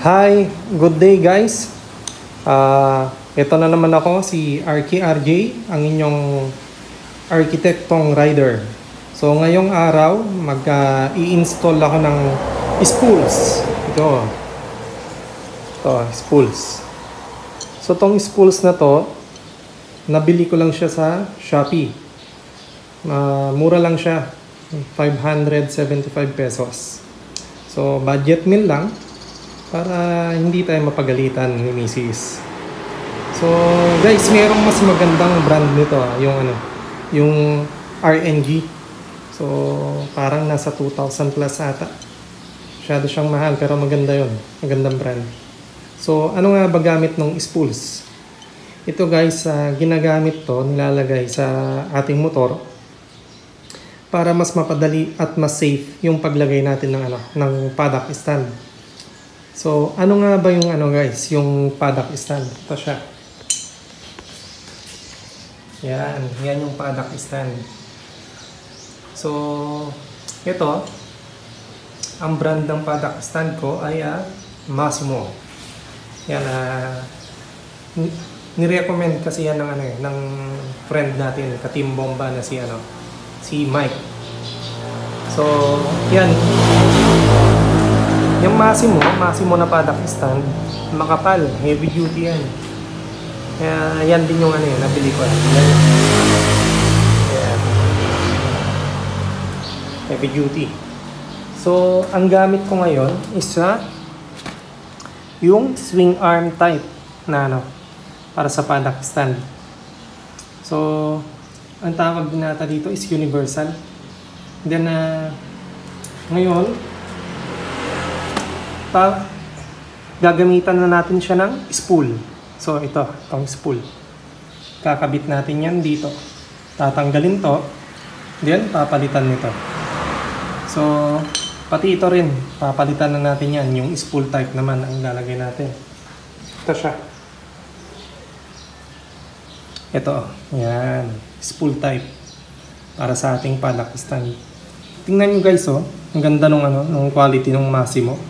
Hi, good day guys. Ito na naman ako, si RJ, ang inyong architectong rider. So ngayong araw, i-install ako ng spools. Ito, spools. So tong spools na to, nabili ko lang siya sa Shopee. Mura lang siya, 575 pesos. So budget meal lang, para hindi tayo mapagalitan ni Mrs. So guys, mayroong mas magandang brand nito, yung RNG. So parang nasa 2,000 plus ata. Masyado siyang mahal pero maganda yun, magandang brand. So ano nga ba gamit ng spools? Ito guys, ginagamit to, nilalagay sa ating motor para mas mapadali at mas safe yung paglagay natin ng paddock stand. So, ano nga ba yung guys, yung paddock stand? Ito siya. Yan yung paddock stand. So, ito, ang brand ng paddock stand ko ay Massimo. Yan, nirecommend kasi yan ng friend natin, ka-team bomba na si Mike. So, yan. Yung Massimo na paddock stand, makapal, heavy duty yan. Kaya yan din yung nabili ko. Yan. Heavy duty. So, ang gamit ko ngayon is yung swing arm type na para sa paddock stand. So, ang tawag din nata dito is universal. Then, ngayon, gagamitan na natin siya ng spool. So itong spool, kakabit natin yan dito, tatanggalin to, then papalitan nito. So pati ito rin, papalitan na natin yan. Yung spool type naman ang ilalagay natin. Ito siya, ito, yan, spool type para sa ating paddock stand. Tingnan nyo guys, ang ganda nung quality ng Massimo.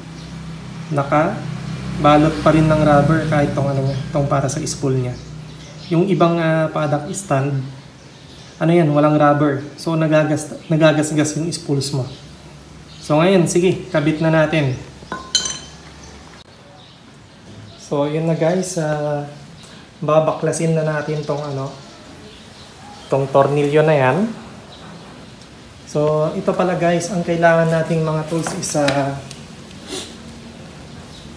Naka-balot pa rin ng rubber kahit tong para sa spool niya. Yung ibang paddock stand, walang rubber. So nagagasgas yung spools mo. So ngayon, sige, kabit na natin. So yun na guys, babaklasin na natin tong tornilyo na yan. So ito pala guys, ang kailangan nating mga tools is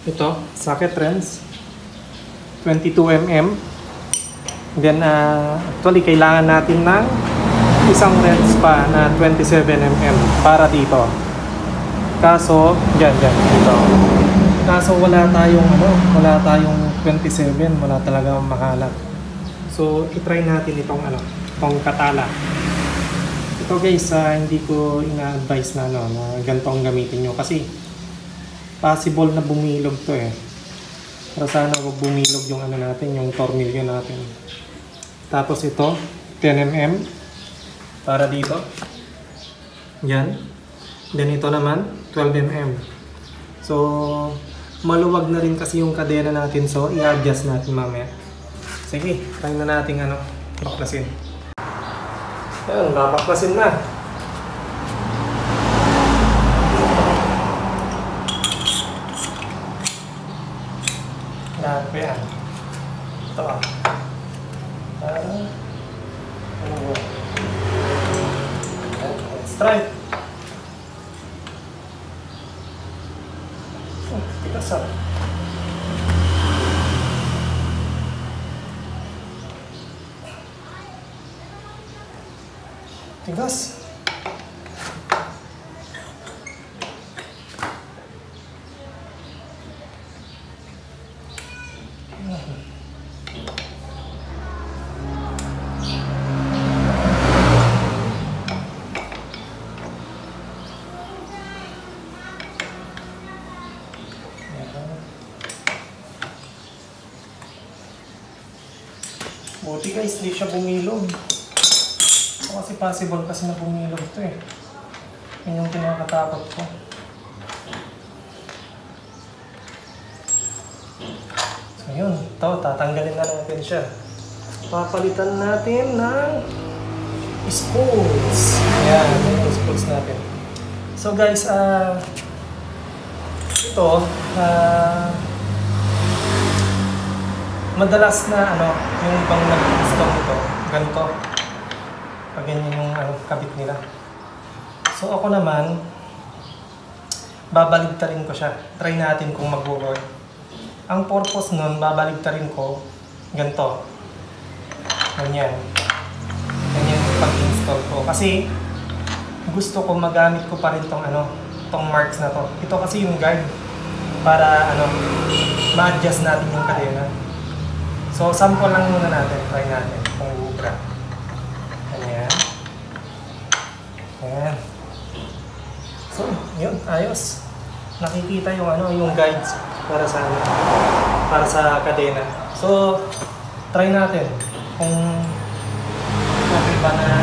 ito, socket wrench, 22mm. Then, actually, kailangan natin ng isang wrench pa na 27mm para dito. Kaso, dito. Kaso, wala tayong 27, wala talagang makalat. So, itry natin itong katala. Ito guys, hindi ko ina-advise na ganito ang gamitin nyo kasi possible na bumilog to Pero sana wag bumilog yung yung tornilyo natin. Tapos ito, 10mm para dito. Yan. Then ito naman, 12mm. So, maluwag na rin kasi yung kadena natin. So, i-adjust natin mamaya. Sige, try na natin baklasin. Yan, babaklasin na. Yan. Ito. Let's try. Tigas up. Tigas. Buti guys, hindi siya bumilog. Kasi possible kasi na bumilog ito Yun yung kinakatakot ko. Ayun, ito, tatanggalin na natin siya. Papalitan natin ng spools. Ayan, yung spools natin. So guys, ito, madalas na yung ibang nag-install nito, ganito. Pag ganyan yung kabit nila. So ako naman, babaligtarin ko siya. Try natin kung mag-work. Ang purpose nun, babaligtarin ko ganito. Ganyan. Ganyan yung pag-install ko. Kasi gusto ko magamit ko pa rin tong marks na to. Ito kasi yung guard para ma-adjust natin yung kadena. So sample lang muna natin. Try natin kung ubra. Ganyan. Ayan. So, yun, ayos. Nakikita yung yung guides para sa kadena. So, try natin kung okay ba na.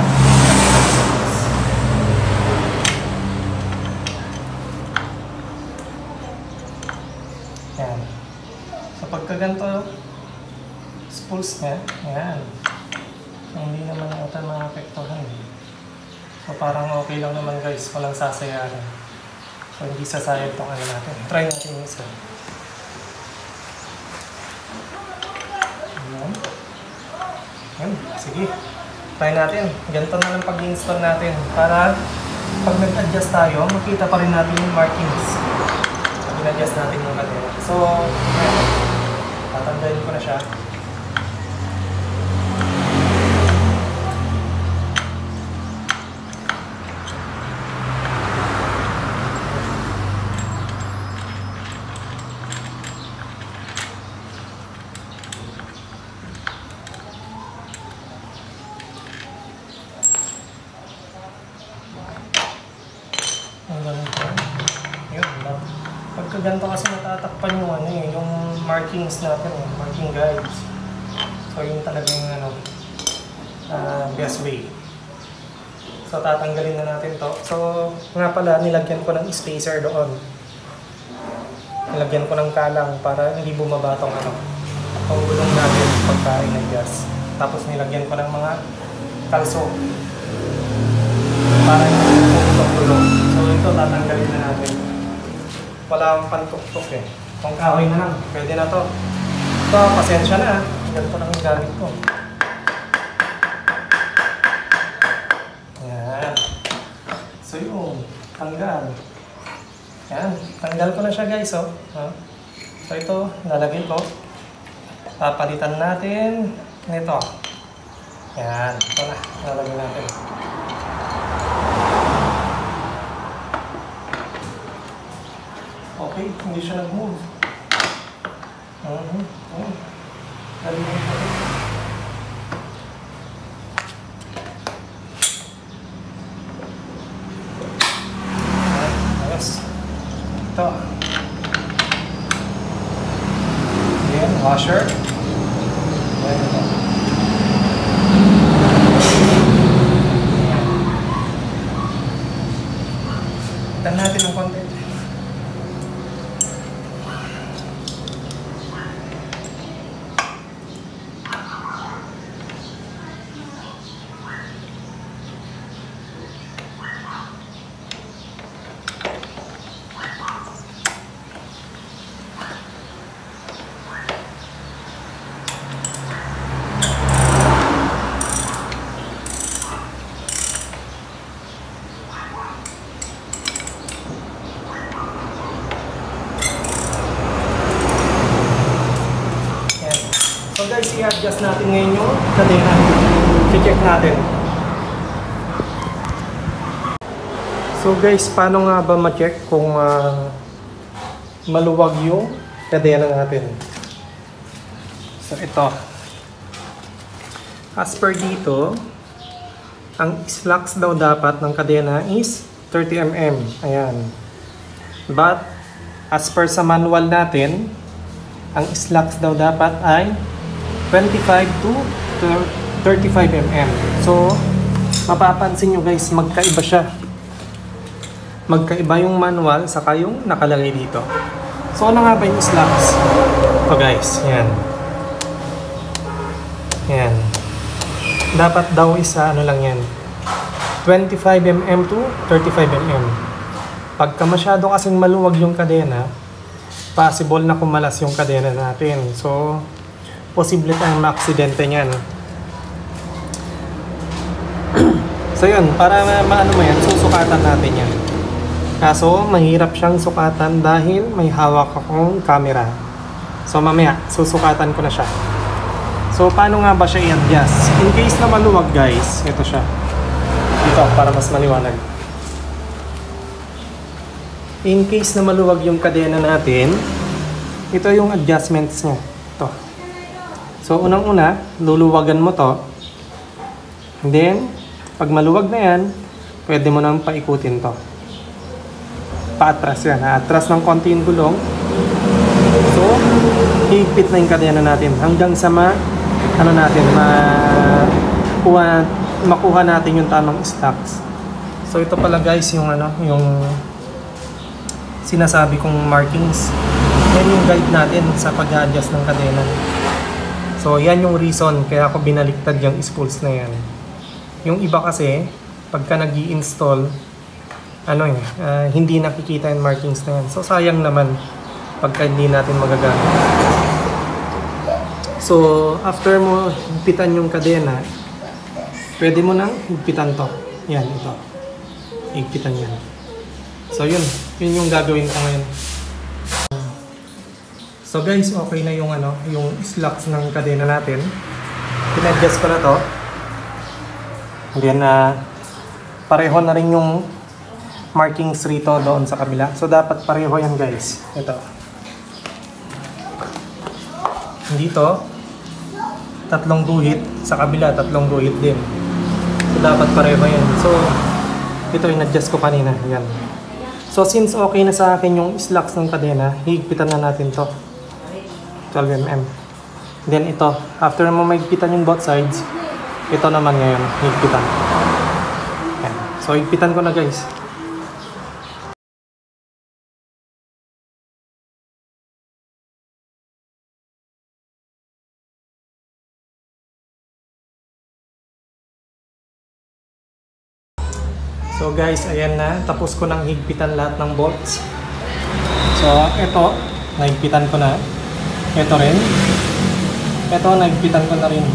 Yan. So, pagka ganito, spools niya, yan. So, hindi naman ata maapektuhan. So, parang okay lang naman guys, walang sasayaran. So, hindi sasayad itong natin. Try natin yung isa. Ayan. Ayan. Sige. Try natin. Ganito na lang pag-install natin. Para pag nag-adjust tayo, makita pa rin natin yung markings. Pag in-adjust natin yung kadena. So, ayan. Tatanggalin ko na siya. Pagka ganito kasi natatakpan yung markings natin, marking guides. So yun talagang best way. So tatanggalin na natin to. So nga pala, nilagyan ko ng spacer doon. Nilagyan ko ng kalang para hindi bumaba tong ang gulong natin pagka in-adjust. Tapos nilagyan ko ng mga kalso para hindi itong gulong. So ito tatanggalin na natin. Wala akong pantuktok eh. Kung kahoy na lang, pwede na to. Ito, pasensya na. Ganito lang yung gamit ko. Ayan. So yun, tanggal. Ayan, tanggal ko na siya guys. So ito, lalagay ko. Papalitan natin nito. Ayan, ito na. Lalagay natin. Okay, hindi siya nag-move. Ayos. Ito. Ayan, washer. Ayan ito. Tignan natin ng konti. So guys, i-adjust natin ngayon yung kadena. I-check natin. So guys, paano nga ba ma-check kung maluwag yung kadena natin? So ito. As per dito, ang slacks daw dapat ng kadena is 30 mm. Ayan. But, as per sa manual natin, ang slacks daw dapat ay 25 to 35 mm. So, mapapansin nyo guys, magkaiba siya. Magkaiba yung manual saka yung nakalagay dito. So ano nga ba yung slacks? Ito guys, yan. Yan. Dapat daw isa ano lang yan. 25mm to 35mm. Pagka masyado kasing maluwag yung kadena, possible na kumalas yung kadena natin. So, posible tayong maaksidente niyan. So yun, para maano mo yan, susukatan natin yan. Kaso, mahirap siyang sukatan dahil may hawak akong camera. So mamaya, susukatan ko na siya. So paano nga ba siya i-adjust? In case na maluwag guys, ito siya. Dito, para mas maliwanag. In case na maluwag yung kadena natin, ito yung adjustments niya. Ito. So unang-una, luluwagan mo to. And then, pag maluwag na yan, pwede mo nang paikutin to. Paatras yan. Atras ng konti yung gulong. So, higpit na yung kadena natin hanggang sa makuha natin yung tamang stocks. So ito pala guys yung yung sinasabi kong markings. Yan yung guide natin sa pag-adjust ng kadena. So yan yung reason kaya ako binaliktad yung spools na yan. Yung iba kasi pagka nag-i-install hindi nakikita yung markings na yan. So sayang naman pagka hindi natin magagamit. So after mo higpitan yung kadena, pwede mo nang higpitan to. Yan, ito. Higpitan yan. So yun yung gagawin ko ngayon. So guys, okay na yung yung slacks ng kadena natin. Pin-adjust ko na to. Then pareho na rin yung markings rito doon sa kabila. So dapat pareho yan guys. Ito. Dito, tatlong guhit. Sa kabila, tatlong guhit din. So dapat pareho yan. So ito yung adjust ko kanina. Yan. So since okay na sa akin yung slacks ng kadena, higpitan na natin to. 12mm. Then ito, after mo mahigpitan yung both sides, ito naman ngayon, higpitan. Yan. So higpitan ko na guys. So guys, ayan na. Tapos ko nang higpitan lahat ng bolts. So ito, nahigpitan ko na. Ito rin. Ito, nahigpitan ko na rin.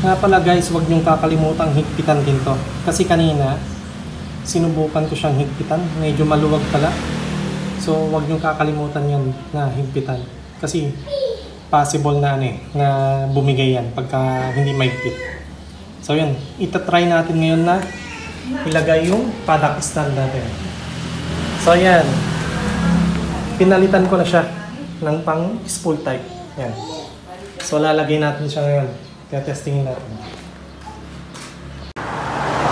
Nga pala guys, huwag niyong kakalimutang higpitan din to. Kasi kanina, sinubukan ko siyang higpitan. Medyo maluwag pala. So huwag niyong kakalimutan yan na higpitan. Kasi possible na na bumigay yan pagka hindi mahigpit. So yun, itatry natin ngayon na ilagay yung paddock stand natin. So yan, pinalitan ko na siya ng pang spool type. Yan. So lalagay natin siya ngayon. Kaya testingin natin.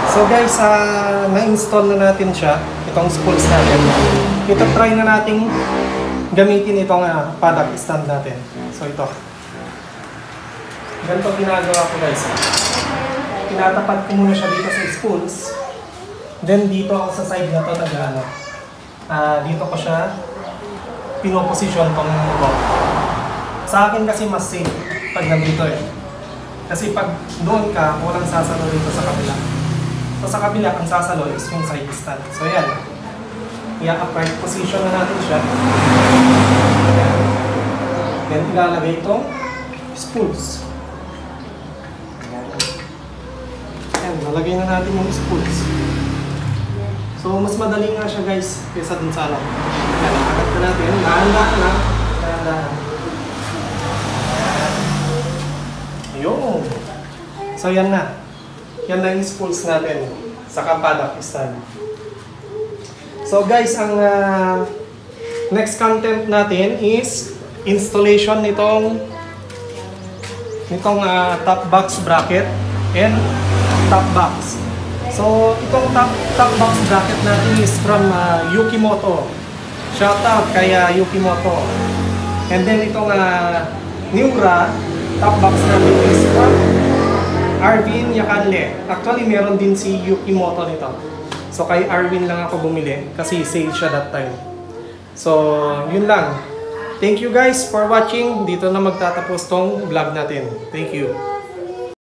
So guys, na-install na natin siya, itong spools natin. Ito try na nating gamitin itong paddock stand natin. So ito. Ganito ginagawa ko guys. Tinatapat ko muna siya dito sa spools. Then dito ako sa side na to dito ko siya pinoposition tong lock. Sa akin kasi mas safe pag nandito Kasi pag doon ka, walang sasalo dito sa kabila. So sa kabila, ang sasalo is yung side stand. So yan. I-upright position na natin siya. Ayan. Then ilalagay itong spools. Ayan, nalagay na natin yung spools. So, mas madali nga siya guys, kaysa dun sa Ayan, agad na natin. Dahan-dahan lang. Dahan-dahan. Ayun. So, yan na. Yan na yung spools natin sa paddock stand. So, guys, ang next content natin is installation nitong top box bracket and top box. So, itong top box bracket natin is from Yukimoto. Shout out kay Yukimoto. And then itong Miura top box natin is from Arvin Yakanle. Actually, meron din si Yukimoto nito. So, kay Arvin lang ako bumili kasi sale siya that time. So, yun lang. Thank you guys for watching. Dito na magtatapos tong vlog natin. Thank you.